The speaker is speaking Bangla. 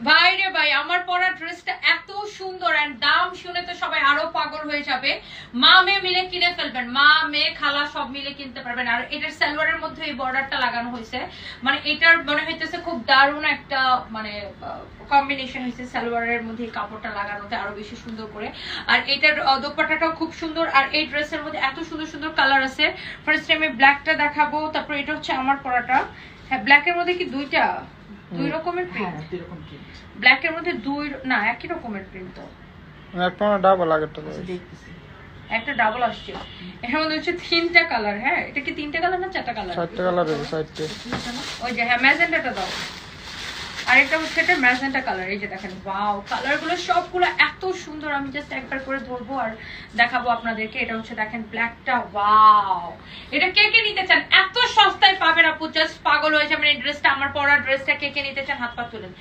ভাই রে ভাই, আমার পরা ড্রেসটা এত সুন্দর এন্ড দাম শুনে তো সবাই আরো পাগল হয়ে যাবে। মা মেয়ে মিলে কিনে ফেলবেন, মা মেয়ে খালা সব মিলে কিনতে পারবেন। আর এটার সালোয়ারের মধ্যে এই বর্ডারটা লাগানো হয়েছে, মানে এটার মনে হইতেছে খুব দারুণ একটা মানে কম্বিনেশন হয়েছে সালোয়ারের মধ্যে এই কাপড়টা লাগানোতে আরো বেশি সুন্দর করে। আর এটার দোপাট্টাটাও খুব সুন্দর। আর এই ড্রেসের মধ্যে এত সুন্দর সুন্দর কালার আছে। ফার্স্ট টাইমে ব্ল্যাকটা দেখাবো, তারপর এটা হচ্ছে আমার পরাটা। হ্যাঁ, ব্ল্যাকের মধ্যে কি দুইটা দুই রকমের প্রিন্ট? দুই রকম প্রিন্ট। ব্ল্যাকের মধ্যে দুই না একই রকমের প্রিন্ট তো। একটা ডাবল আগেরটা দেখতেছি একটা ডাবল আসছে, এর মধ্যে হচ্ছে তিনটা কালার। হ্যাঁ, এটা কি তিনটা কালার না চারটা কালার? চারটে কালার আছে, চারটে। ওই যে হ্যাঁ, ম্যাজেন্টাটা দাও। আরেকটা হচ্ছে এটা ম্যাজেন্টা কালার। এই যে দেখেন, ওয়াও, কালারগুলো সবগুলো এত সুন্দর। আমি জাস্ট একবার করে ধরবো আর দেখাবো আপনাদেরকে। এটা হচ্ছে দেখেন ব্ল্যাকটা, ওয়াও। এটা কে কে নিতে চান? এত সস্তায় পাবেন আপু, জাস্ট পাগল হয়ে যাবেন। এই ড্রেসটা, আমার পরা ড্রেসটা কে কে নিতে চান হাত পা তুলেন।